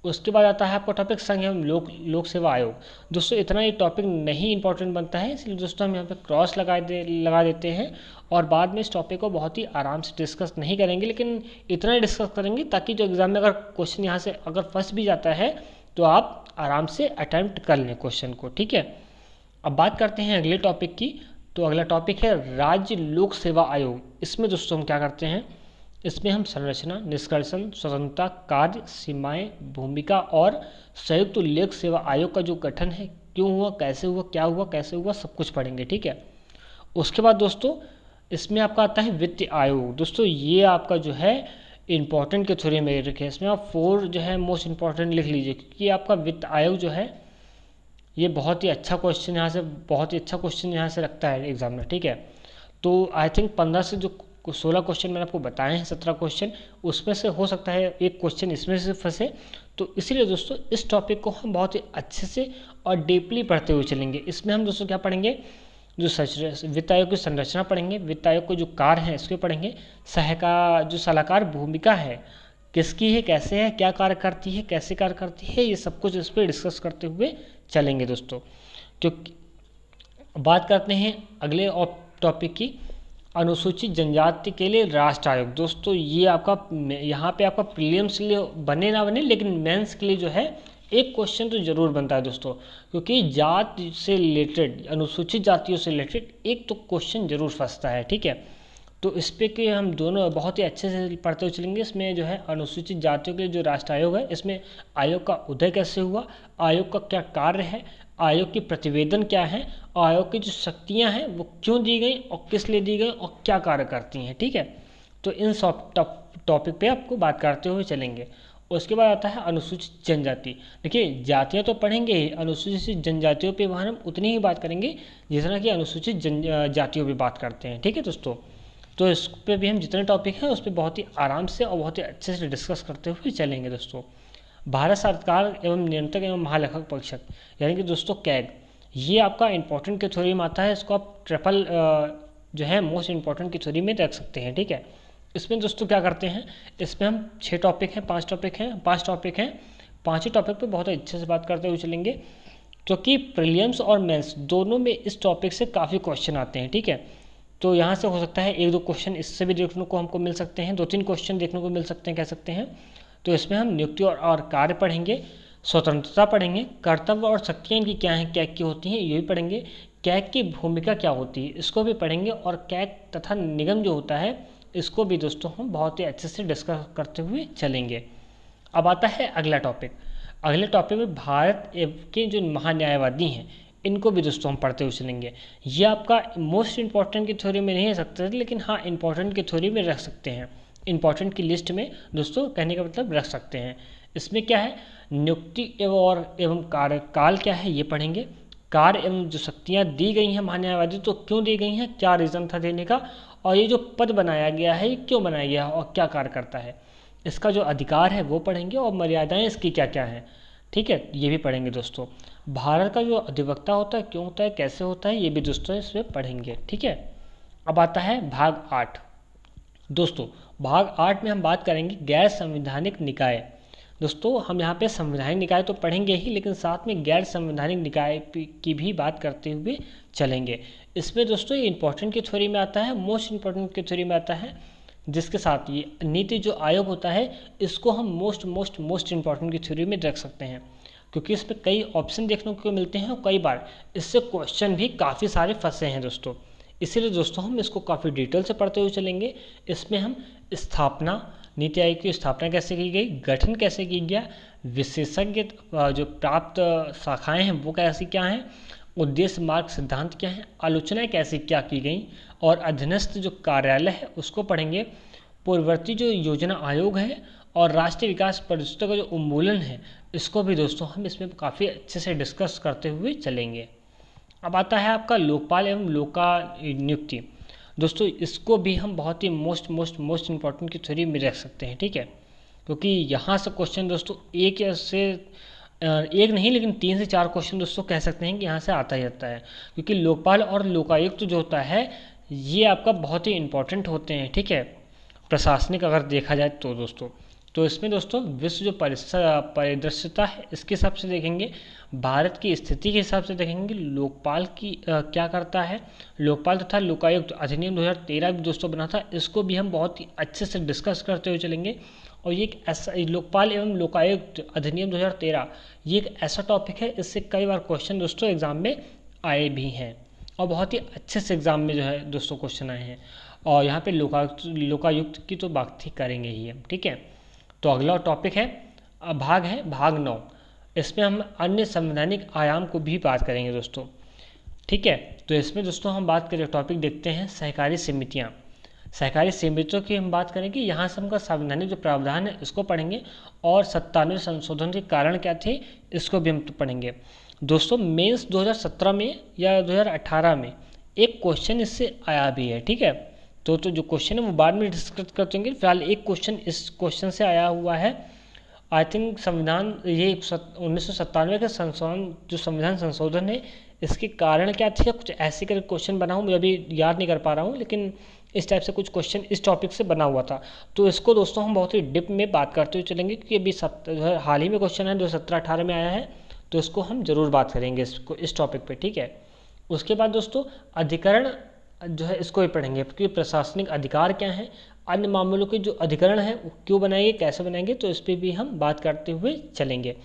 उसके बाद आता है आपका टॉपिक संघ एवं लोक सेवा आयोग। दोस्तों इतना ये टॉपिक नहीं इंपॉर्टेंट बनता है, इसलिए दोस्तों हम यहाँ पे क्रॉस लगा देते हैं और बाद में इस टॉपिक को बहुत ही आराम से डिस्कस नहीं करेंगे, लेकिन इतना ही डिस्कस करेंगे ताकि जो एग्जाम में अगर क्वेश्चन यहाँ से अगर फंस भी जाता है तो आप आराम से अटैम्प्ट कर लें क्वेश्चन को, ठीक है। अब बात करते हैं अगले टॉपिक की। तो अगला टॉपिक है राज्य लोक सेवा आयोग। इसमें दोस्तों हम क्या करते हैं, इसमें हम संरचना, निष्कर्षण, स्वतंत्रता, कार्य, सीमाएं, भूमिका और संयुक्त लोक सेवा आयोग का जो गठन है, क्यों हुआ, कैसे हुआ, क्या हुआ, कैसे हुआ, सब कुछ पढ़ेंगे, ठीक है। उसके बाद दोस्तों इसमें आपका आता है वित्त आयोग। दोस्तों ये आपका जो है इंपॉर्टेंट के थ्योरी में रखे, इसमें आप 4 जो है मोस्ट इंपॉर्टेंट लिख लीजिए, क्योंकि आपका वित्त आयोग जो है ये बहुत ही अच्छा क्वेश्चन यहाँ से, बहुत ही अच्छा क्वेश्चन यहाँ से रखता है एग्जाम में, ठीक है। तो आई थिंक 15 से जो 16 क्वेश्चन मैंने आपको बताए हैं, 17 क्वेश्चन, उसमें से हो सकता है एक क्वेश्चन इसमें से फंसे। तो इसीलिए दोस्तों इस टॉपिक को हम बहुत ही अच्छे से और डीपली पढ़ते हुए चलेंगे। इसमें हम दोस्तों क्या पढ़ेंगे, जो वित्त आयोग की संरचना पढ़ेंगे, वित्त आयोग को जो कार्य है इसके पढ़ेंगे, जो सलाहकार भूमिका है किसकी है, कैसे है, क्या कार्य करती है, कैसे कार्य करती है, ये सब कुछ इस पर डिस्कस करते हुए चलेंगे दोस्तों। क्योंकि बात करते हैं अगले टॉपिक की, अनुसूचित जनजाति के लिए राष्ट्र आयोग। दोस्तों ये आपका यहाँ पे आपका प्रीलिम्स के लिए बने ना बने, लेकिन मेंस के लिए जो है एक क्वेश्चन तो जरूर बनता है दोस्तों, क्योंकि जात से रिलेटेड, अनुसूचित जातियों से रिलेटेड एक तो क्वेश्चन जरूर फंसता है, ठीक है। तो इस पे कि हम दोनों बहुत ही अच्छे से पढ़ते हुए चलेंगे। इसमें जो है अनुसूचित जातियों के लिए जो राष्ट्र आयोग है, इसमें आयोग का उदय कैसे हुआ, आयोग का क्या कार्य है, आयोग की प्रतिवेदन क्या है, आयोग की जो शक्तियां हैं वो क्यों दी गई और किस लिए दी गई और क्या कार्य करती हैं, ठीक है। तो इन सब टॉपिक पे आपको बात करते हुए चलेंगे। उसके बाद आता है अनुसूचित जनजाति। देखिए जातियाँ तो पढ़ेंगे ही, अनुसूचित जनजातियों पे वहाँ हम उतनी ही बात करेंगे जितना कि अनुसूचित जातियों पे बात करते हैं, ठीक है दोस्तों। तो इस पे भी हम जितने टॉपिक हैं उस पर बहुत ही आराम से और बहुत ही अच्छे से डिस्कस करते हुए चलेंगे दोस्तों। भारत सरकार एवं नियंत्रक एवं महालेखक परीक्षक यानी कि दोस्तों कैग, ये आपका इंपॉर्टेंट की थ्योरी में आता है। इसको आप ट्रिपल जो है मोस्ट इंपॉर्टेंट की थ्योरी में रख सकते हैं, ठीक है। इसमें दोस्तों क्या करते हैं, इसमें हम 6 टॉपिक हैं, 5 टॉपिक हैं, 5 टॉपिक हैं, 5 ही टॉपिक पे बहुत अच्छे से बात करते हुए चलेंगे, क्योंकि प्रीलिम्स और मेंस दोनों में इस टॉपिक से काफ़ी क्वेश्चन आते हैं, ठीक है। तो यहाँ से हो सकता है 1-2 क्वेश्चन इससे भी देखने को हमको मिल सकते हैं, 2-3 क्वेश्चन देखने को मिल सकते हैं, कह सकते हैं। तो इसमें हम नियुक्ति और कार्य पढ़ेंगे, स्वतंत्रता पढ़ेंगे, कर्तव्य और शक्तियाँ इनकी क्या हैं, कैग की होती हैं, ये भी पढ़ेंगे, कैग की भूमिका क्या होती है इसको भी पढ़ेंगे, और कैग तथा निगम जो होता है इसको भी दोस्तों हम बहुत ही अच्छे से डिस्कस करते हुए चलेंगे। अब आता है अगला टॉपिक। अगले टॉपिक में भारत के जो महान्यायवादी हैं इनको भी दोस्तों हम पढ़ते हुए चलेंगे। ये आपका मोस्ट इंपॉर्टेंट की थ्योरी में नहीं रख सकते, लेकिन हाँ इंपॉर्टेंट की थ्योरी में रख सकते हैं, इंपॉर्टेंट की लिस्ट में दोस्तों कहने का मतलब रख सकते हैं। इसमें क्या है, नियुक्ति एवं कार्यकाल क्या है ये पढ़ेंगे, कार्य एवं जो शक्तियाँ दी गई हैं महान्यायवादी तो क्यों दी गई हैं, क्या रीज़न था देने का, और ये जो पद बनाया गया है ये क्यों बनाया गया है और क्या कार्य करता है, इसका जो अधिकार है वो पढ़ेंगे, और मर्यादाएं इसकी क्या क्या हैं, ठीक है, ये भी पढ़ेंगे दोस्तों। भारत का जो अधिवक्ता होता है क्यों होता है, कैसे होता है, ये भी दोस्तों इसमें पढ़ेंगे, ठीक है। अब आता है भाग 8 दोस्तों। भाग 8 में हम बात करेंगे गैर संवैधानिक निकाय। दोस्तों हम यहाँ पे संवैधानिक निकाय तो पढ़ेंगे ही, लेकिन साथ में गैर संवैधानिक निकाय की भी बात करते हुए चलेंगे। इसमें दोस्तों ये इंपॉर्टेंट की थ्योरी में आता है, मोस्ट इंपॉर्टेंट की थ्योरी में आता है, जिसके साथ ये नीति जो आयोग होता है इसको हम मोस्ट इंपॉर्टेंट की थ्योरी में रख सकते हैं, क्योंकि इसमें कई ऑप्शन देखने को मिलते हैं और कई बार इससे क्वेश्चन भी काफ़ी सारे फंसे हैं दोस्तों। इसीलिए दोस्तों हम इसको काफ़ी डिटेल से पढ़ते हुए चलेंगे। इसमें हम स्थापना, नीति आयोग की स्थापना कैसे की गई, गठन कैसे किया गया, विशेषज्ञ जो प्राप्त शाखाएं हैं वो कैसी क्या हैं, उद्देश्य मार्ग सिद्धांत क्या है, आलोचनाएं कैसे क्या की गई, और अधीनस्थ जो कार्यालय है उसको पढ़ेंगे, पूर्ववर्ती जो योजना आयोग है, और राष्ट्रीय विकास परिषद का जो उन्मूलन है इसको भी दोस्तों हम इसमें काफ़ी अच्छे से डिस्कस करते हुए चलेंगे। अब आता है आपका लोकपाल एवं लोकायुक्त। दोस्तों इसको भी हम बहुत ही मोस्ट इंपॉर्टेंट की थ्योरी में रख सकते हैं, ठीक है, क्योंकि यहाँ से क्वेश्चन दोस्तों एक नहीं लेकिन 3 से 4 क्वेश्चन दोस्तों कह सकते हैं कि यहाँ से आता ही आता है, क्योंकि लोकपाल और लोकायुक्त जो होता है ये आपका बहुत ही इंपॉर्टेंट होते हैं, ठीक है, प्रशासनिक अगर देखा जाए तो दोस्तों। तो इसमें दोस्तों विश्व जो परिदृश्यता है इसके हिसाब से देखेंगे, भारत की स्थिति के हिसाब से देखेंगे, लोकपाल की क्या करता है, लोकपाल तथा लोकायुक्त अधिनियम 2013 भी दोस्तों बना था, इसको भी हम बहुत ही अच्छे से डिस्कस करते हुए चलेंगे। और ये एक ऐसा लोकपाल एवं लोकायुक्त अधिनियम 2013 ये एक ऐसा टॉपिक है, इससे कई बार क्वेश्चन दोस्तों एग्जाम में आए भी हैं और बहुत ही अच्छे से एग्जाम में जो है दोस्तों क्वेश्चन आए हैं। और यहाँ पे लोकायुक्त की तो बात ही करेंगे ही हम, ठीक है। तो अगला टॉपिक है भाग 9। इसमें हम अन्य संवैधानिक आयाम को भी बात करेंगे दोस्तों, ठीक है। तो इसमें दोस्तों हम बात करें, टॉपिक देखते हैं सहकारी समितियाँ। सहकारी समितियों की हम बात करेंगे, यहाँ से हमका संवैधानिक जो प्रावधान है इसको पढ़ेंगे, और 97 संशोधन के कारण क्या थे इसको भी हम तो पढ़ेंगे दोस्तों। मेंस 2017 में या 2018 में एक क्वेश्चन इससे आया भी है, ठीक है। तो जो क्वेश्चन है वो बाद में डिस्कस करते होंगे, फिलहाल एक क्वेश्चन इस क्वेश्चन से आया हुआ है। आई थिंक संविधान ये 1997 का संशोधन जो संविधान संशोधन है इसके कारण क्या थे, कुछ ऐसे कर क्वेश्चन बना हूँ, मैं अभी याद नहीं कर पा रहा हूँ, लेकिन इस टाइप से कुछ क्वेश्चन इस टॉपिक से बना हुआ था। तो इसको दोस्तों हम बहुत ही डिप में बात करते हुए चलेंगे, क्योंकि अभी हाल ही में क्वेश्चन है जो 17-18 में आया है, तो इसको हम जरूर बात करेंगे इस टॉपिक पे, ठीक है। उसके बाद दोस्तों अधिकरण जो है इसको भी पढ़ेंगे, क्योंकि प्रशासनिक अधिकार क्या है, अन्य मामलों के जो अधिकरण है वो क्यों बनाएंगे, कैसे बनाएंगे, तो इस पर भी हम बात करते हुए चलेंगे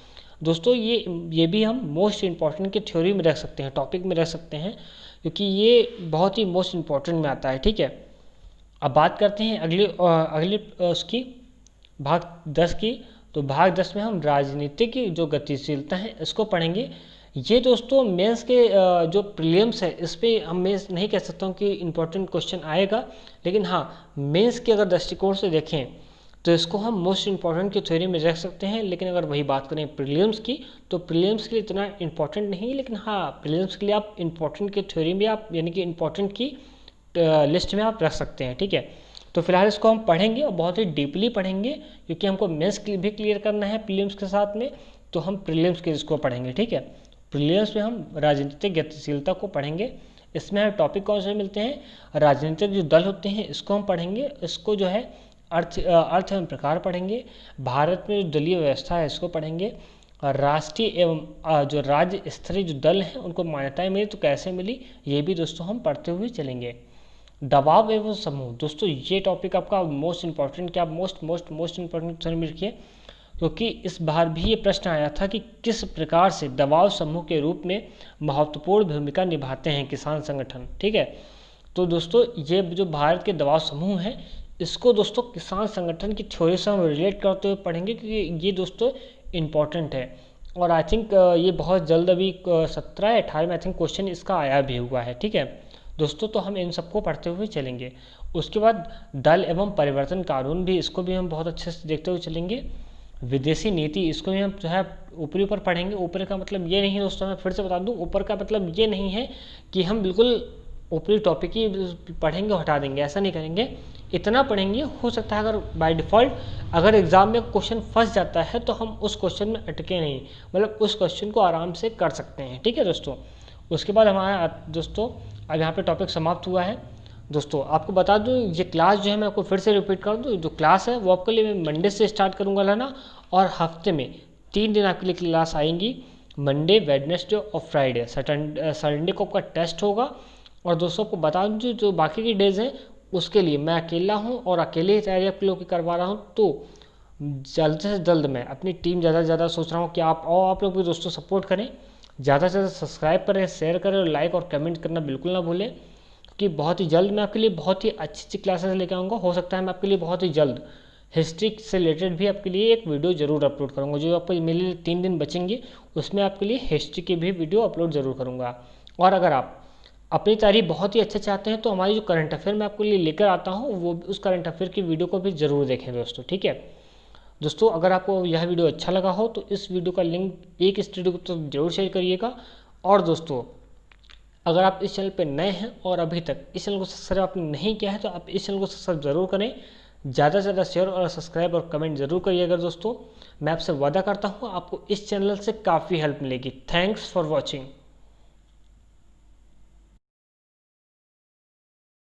दोस्तों। ये भी हम मोस्ट इंपॉर्टेंट की थ्योरी में रख सकते हैं, टॉपिक में रख सकते हैं, क्योंकि ये बहुत ही मोस्ट इंपॉर्टेंट में आता है, ठीक है। अब बात करते हैं अगले उसकी भाग 10 की। तो भाग 10 में हम राजनीतिक की जो गतिशीलता है इसको पढ़ेंगे। ये दोस्तों मेंस के जो प्रीलिम्स है इस पर हम मैं नहीं कह सकता हूँ कि इम्पोर्टेंट क्वेश्चन आएगा, लेकिन हाँ मेंस के अगर दृष्टिकोण से देखें तो इसको हम मोस्ट इंपॉर्टेंट की थ्योरी में रख सकते हैं। लेकिन अगर वही बात करें प्रीलिम्स की, तो प्रीलिम्स के लिए इतना इंपॉर्टेंट नहीं, लेकिन हाँ प्रीलिम्स के लिए आप इंपॉर्टेंट की थ्योरी में आप यानी कि इंपॉर्टेंट की लिस्ट में आप रख सकते हैं, ठीक है। तो फिलहाल इसको हम पढ़ेंगे और बहुत ही डीपली पढ़ेंगे, क्योंकि हमको मेंस भी क्लियर करना है प्रीलिम्स के साथ में, तो हम प्रीलिम्स के इसको पढ़ेंगे, ठीक है। प्रीलिम्स में हम राजनीतिक गतिशीलता को पढ़ेंगे। इसमें हमें टॉपिक कौन से मिलते हैं, राजनीतिक जो दल होते हैं इसको हम पढ़ेंगे, इसको जो है अर्थ एवं प्रकार पढ़ेंगे, भारत में जो दलीय व्यवस्था है इसको पढ़ेंगे, और राष्ट्रीय एवं जो राज्य स्तरीय जो दल हैं उनको मान्यताएं मिली तो कैसे मिली, ये भी दोस्तों हम पढ़ते हुए चलेंगे। दबाव एवं समूह, दोस्तों ये टॉपिक आपका मोस्ट इंपॉर्टेंट, क्या मोस्ट इंपॉर्टेंट समझ में रखिए, क्योंकि इस बार भी ये प्रश्न आया था कि किस प्रकार से दबाव समूह के रूप में महत्वपूर्ण भूमिका निभाते हैं किसान संगठन, ठीक है। तो दोस्तों ये जो भारत के दबाव समूह हैं इसको दोस्तों किसान संगठन की थ्योरी से हम रिलेट करते हुए पढ़ेंगे, क्योंकि ये दोस्तों इम्पॉर्टेंट है। और आई थिंक ये बहुत जल्द अभी 17 या 18 में आई थिंक क्वेश्चन इसका आया भी हुआ है, ठीक है दोस्तों। तो हम इन सबको पढ़ते हुए चलेंगे। उसके बाद दल एवं परिवर्तन कानून भी, इसको भी हम बहुत अच्छे से देखते हुए चलेंगे। विदेशी नीति, इसको भी हम जो है ऊपरी ऊपर पढ़ेंगे। ऊपर का मतलब ये नहीं दोस्तों, मैं फिर से बता दूं, ऊपर का मतलब ये नहीं है कि हम बिल्कुल ऊपरी टॉपिक ही पढ़ेंगे और हटा देंगे, ऐसा नहीं करेंगे। इतना पढ़ेंगे, हो सकता है अगर बाय डिफ़ॉल्ट अगर एग्ज़ाम में क्वेश्चन फंस जाता है तो हम उस क्वेश्चन में अटके नहीं, मतलब उस क्वेश्चन को आराम से कर सकते हैं, ठीक है दोस्तों। उसके बाद हमारा दोस्तों अब यहाँ पे टॉपिक समाप्त हुआ है। दोस्तों आपको बता दूं ये क्लास जो है, मैं आपको फिर से रिपीट कर दूं, जो क्लास है वो आपके लिए मैं मंडे से स्टार्ट करूंगा लेना, और हफ्ते में 3 दिन आपके लिए क्लास आएंगी, मंडे, वेडनेसडे और फ्राइडे। संडे को आपका टेस्ट होगा। और दोस्तों को बता दूं जो बाकी की डेज हैं उसके लिए मैं अकेला हूँ और अकेले ही तैयारी आप लोग की करवा रहा हूँ। तो जल्द से जल्द मैं अपनी टीम ज़्यादा से ज़्यादा सोच रहा हूँ कि आप लोग भी दोस्तों सपोर्ट करें, ज़्यादा से ज़्यादा सब्सक्राइब करें, शेयर करें और लाइक और कमेंट करना बिल्कुल ना भूलें, कि बहुत ही जल्द मैं आपके लिए बहुत ही अच्छी क्लासेस लेकर आऊँगा। हो सकता है मैं आपके लिए बहुत ही जल्द हिस्ट्री से रिलेटेड भी आपके लिए एक वीडियो जरूर अपलोड करूँगा। जो आपको मेरे लिए 3 दिन बचेंगे उसमें आपके लिए हिस्ट्री की भी वीडियो अपलोड जरूर करूँगा। और अगर आप अपनी तैयारी बहुत ही अच्छे चाहते हैं तो हमारी जो करंट अफेयर मैं आपके लिए लेकर आता हूँ वो उस करंट अफेयर की वीडियो को भी ज़रूर देखें दोस्तों, ठीक है दोस्तों। अगर आपको यह वीडियो अच्छा लगा हो तो इस वीडियो का लिंक एक स्टूडियो को तो जरूर शेयर करिएगा। और दोस्तों अगर आप इस चैनल पर नए हैं और अभी तक इस चैनल को सब्सक्राइब आपने नहीं किया है तो आप इस चैनल को सब्सक्राइब जरूर करें, ज़्यादा से ज़्यादा शेयर और सब्सक्राइब और कमेंट जरूर करिएगा दोस्तों। मैं आपसे वादा करता हूँ आपको इस चैनल से काफ़ी हेल्प मिलेगी। Thanks for watching.